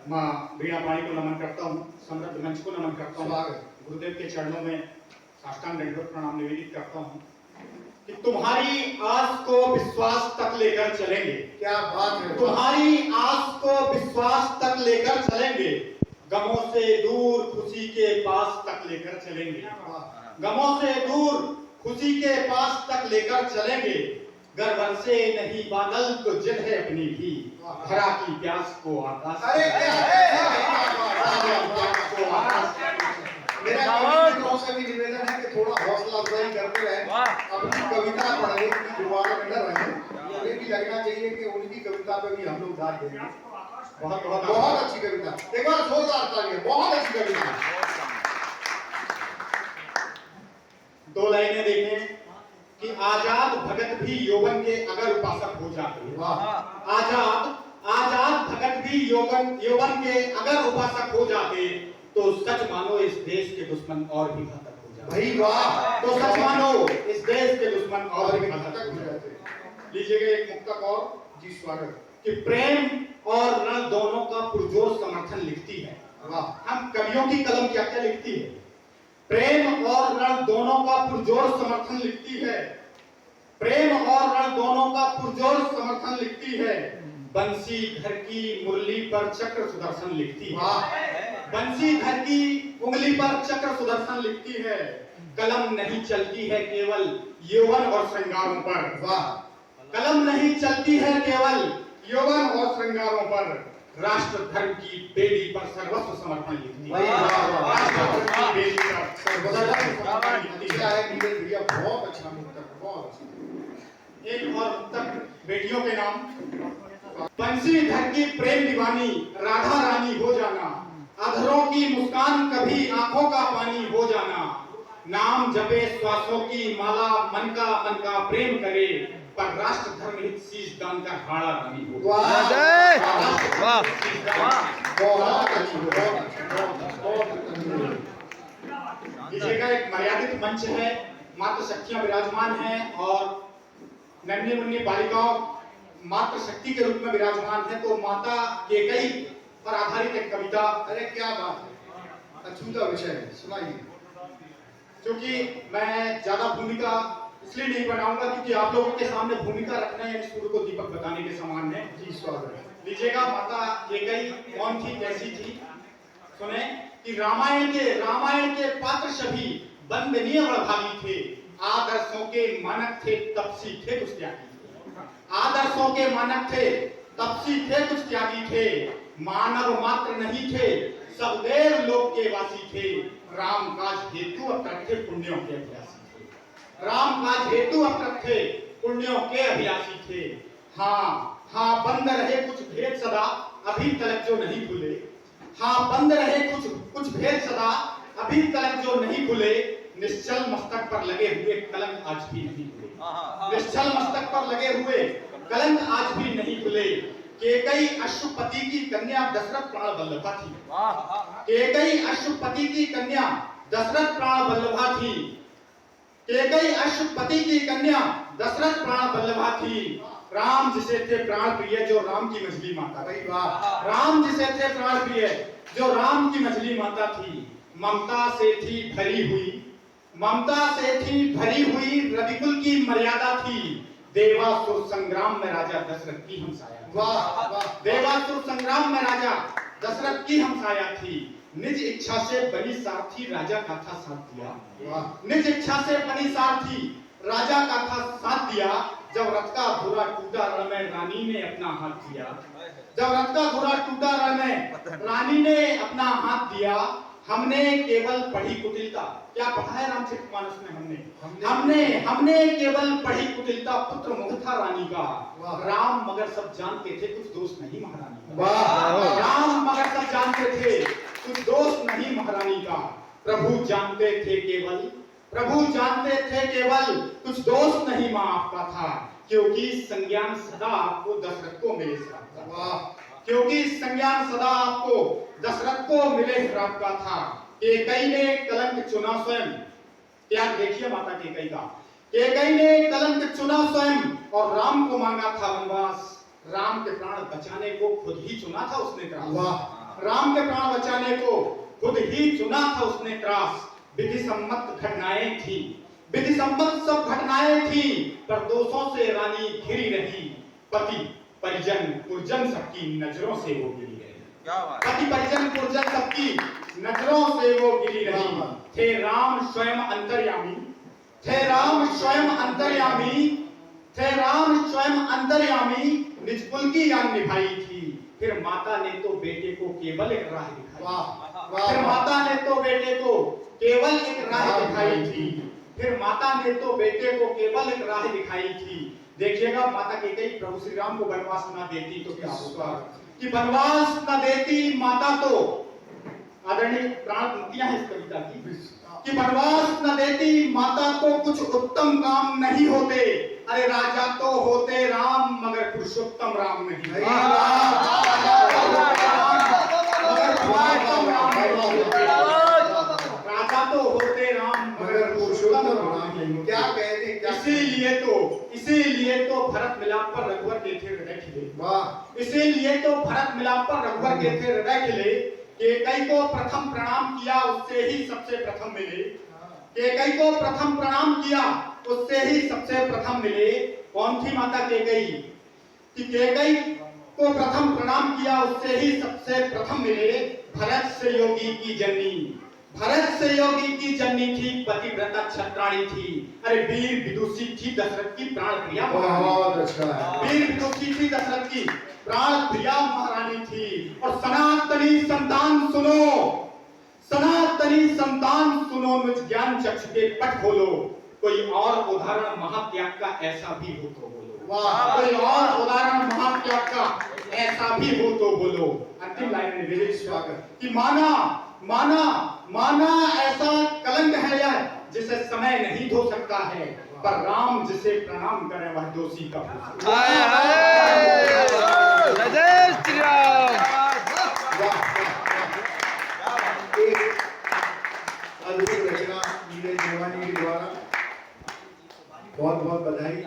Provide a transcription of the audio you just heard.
माँ वीणा पाणी को नमन करता हूँ, समृद्ध मंच को नमन करता हूँ, गुरुदेव के चरणों में साष्टांग दंडवत प्रणाम निवेदित करता हूँ कि तुम्हारी आस को विश्वास तक लेकर चलेंगे। क्या बात है, तुम्हारी आस को विश्वास तक लेकर चलेंगे, गमों से दूर खुशी के पास तक लेकर चलेंगे, गमों से दूर खुशी के पास तक लेकर चलेंगे। गर्वन से नहीं बादल तो जिद है अपनी भी, धरा की प्यास को आकाश। अरे क्या मेरा कवियों से भी निवेदन है कि थोड़ा हौसला अफजाई करते रहे, अपनी कविता पढ़ने की जुबान में न रहे। उन्हें भी लगना चाहिए कि उनकी कविता पे भी हम लोग ध्यान देंगे। बहुत बहुत बहुत अच्छी कविता, एक बार जोरदार तालियां, बहुत अच्छी कविता। दो लाइनें देखें कि आजाद भगत भी यौवन के अगर उपासक हो जाते। आजाद भगत भी यौवन के अगर उपासक हो जाते तो सच मानो इस देश के दुश्मन और भी घातक हो जाते। भाई वाह, तो सच मानो इस देश के दुश्मन और भी घातक हो जाते। लीजिएगा एक मुक्तक और जी, स्वागत। कि प्रेम और रण दोनों का पुरजोर समर्थन लिखती है। हम कवियों की कलम क्या क्या लिखती है? प्रेम और रण दोनों का पुरजोर समर्थन लिखती है, प्रेम और रण दोनों का पुरजोर समर्थन लिखती है। बंसीधर की मुरली पर चक्र सुदर्शन लिखती है, बंसीधर की उंगली पर चक्र सुदर्शन लिखती है। कलम नहीं चलती है केवल यौवन और श्रृंगारों पर, कलम नहीं चलती है केवल यौवन और श्रृंगारों पर, राष्ट्र धर्म की बेदी पर सर्वस्व समर्पण लिखती है। राष्ट्र धर्म की बेदी पर सर्वस्व समर्पण लिखती है। बहुत अच्छा मुक्तक, बहुत अच्छा। एक और मुक्तक बेटियों के नाम। बंसीधर की प्रेम दीवानी राधा रानी हो जाना, अधरों की मुस्कान कभी आंखों का पानी हो जाना। नाम जपे श्वासों की माला मन का प्रेम करे, पर राष्ट्र धर्म हित शीश दान का हाड़ा रानी हो। लीजिएगा एक मर्यादित मंच है, मात्र शक्तियां विराजमान हैं और नन्ही मुन्नी बालिकाओं मात्र शक्ति के रूप में विराजमान है। तो माता केकई पर आधारित एक कविता। अरे क्या बात है, अछूता विषय है, सुनाइए। क्योंकि मैं ज्यादा भूमिका इसलिए नहीं बनाऊंगा क्योंकि आप लोगों के सामने भूमिका रखना यानी सूर्य को दीपक बताने के समान है। जी, स्वागत। लीजिएगा माता केकई कौन थी, कैसी थी? सुने कि रामायण के पात्र सभी वंदनीय वैभागी थे, आदर्शों के मानक थे तपसी थे कुछ त्यागी थे, आदर्शों के मानक थे तपसी थे कुछ त्यागी थे। मानव मात्र नहीं थे सब देव लोक के वासी थे, राम काज हेतु अप्रत थे पुण्यों के अभिलाषी थे, राम काज हेतु अप्रत थे पुण्यों के अभिलाषी थे। हाँ बंद रहे कुछ भेद सदा अभी तलक जो नहीं खुले, हाँ बंद रहे कुछ भेद सदा अभी तलक जो नहीं खुले। निश्चल मस्तक पर लगे हुए कलंक आज भी नहीं खुले, निश्चल मस्तक पर लगे हुए कलंक आज भी नहीं खुले। केकई अश्वपति की कन्या दशरथ प्राण वल्लभा थी, केकई अश्वपति की कन्या दशरथ प्राण वल्लभा थी, केकई अश्वपति की कन्या दशरथ प्राण वल्लभा थी। राम जिसे थे प्राण प्रिय जो राम की मछली माता थी, राम जिसे थे प्राण प्रिय जो राम की मछली माता थी। ममता से थी भरी हुई, ममता से थी भरी हुई रविकुल की मर्यादा थी। देवासुर संग्राम में राजा दशरथ की हमसाया, देवासुर संग्राम में राजा दशरथ की हमसाया थी। निज इच्छा से बनी सारथी राजा का था साथ दिया, निज इच्छा से बनी सारथी राजा का था साथ दिया। जब रथ का घोड़ा टूटा रण में रानी ने अपना हाथ दिया, जब रथ का घोड़ा टूटा रण में रानी ने अपना हाथ दिया। हमने केवल पढ़ी कुटिलता, क्या पढ़ा है रामचरितमानस में? हमने केवल पढ़ी कुटिलता, पुत्र मुख था रानी का। राम मगर सब जानते थे कुछ दोष नहीं महारानी का, राम मगर सब जानते थे कुछ दोष नहीं महारानी का। प्रभु जानते थे केवल कुछ दोष नहीं मां आपका था, क्योंकि संज्ञान सदा आपको दशरथ को मिले था, क्योंकि संज्ञान सदा आपको दशरथ को मिले श्राप का था। केकई ने कलंक चुना स्वयं, त्याग देखिए माता केकई का। केकई ने कलंक चुना स्वयं और राम को मांगा था वनवास, राम के प्राण बचाने को खुद ही चुना था उसने त्रास, राम के प्राण बचाने को खुद ही चुना था उसने त्रास। विधि सम्मत घटनाएं थी, विधि सम्मत सब घटनाएं थी, पर दोषों से रानी घिरी रही। पति परिजन पुरजन सबकी नजरों से वो गिरी रही। पति परिजन पुरजन सबकी नजरों से वो गिरी रही। थे राम स्वयं अंतर्यामी, थे राम स्वयं अंतर्यामी, थे राम स्वयं अंतर्यामी, निज कुल की यान निभाई थी। फिर माता ने तो बेटे को केवल एक राह दिखाई। फिर माता ने तो बेटे को केवल एक राह दिखाई थी। फिर माता ने तो बेटे को केवल एक राह दिखाई थी। देखिएगा, माता कैकेयी प्रभु श्री राम को वनवास न देती तो क्या होगा, कि वनवास न देती माता तो, आदरणीय प्राण पंक्तियां हैं इस कविता की, कि वनवास न देती माता तो कुछ उत्तम काम नहीं होते। अरे राजा तो होते राम मगर पुरुषोत्तम राम नहीं। राजा तो होते राम मगर पुरुषोत्तम राम नहीं। क्या कहते, इसीलिए तो भरत मिलाप पर रघुवर के थे हृदय खिले। वाह, इसीलिए तो भरत मिलाप पर रघुवर के थे हृदय खिले। कैकेयी को प्रथम प्रणाम किया उससे ही सबसे प्रथम मिले। कैकेयी को प्रथम प्रणाम किया उससे ही सबसे प्रथम मिले। कौन थी माता कैकेयी, कि कैकेयी को प्रथम प्रणाम किया उससे ही सबसे प्रथम मिले। भरत से योगी की जननी, भरत से योगी की जननी थी, पतिव्रता छत्राणी थी। अरे वीर विदुषी थी दशरथ की प्राण प्रिया बहुत अच्छा है। वीर विदुषी थी दशरथ की प्राण प्रिया महारानी थी। और सनातनी संतान सुनो, सनातनी संतान सुनो, मुझ ज्ञान चक्षु के पट खोलो। कोई और उदाहरण महात्याग का ऐसा भी हो तो बोलो। वाह, कोई और उदाहरण महात्याग का ऐसा भी हो तो बोलो। अंतिम लाइन में विजय स्वागत, कि माना माना माना ऐसा कलंक है यह जिसे समय नहीं धो सकता है, पर राम जिसे प्रणाम करे वह दोषी का हाय हाय जय श्री राम। एक अद्भुत रचना नीरज नेवानी के द्वारा, बहुत बहुत बधाई।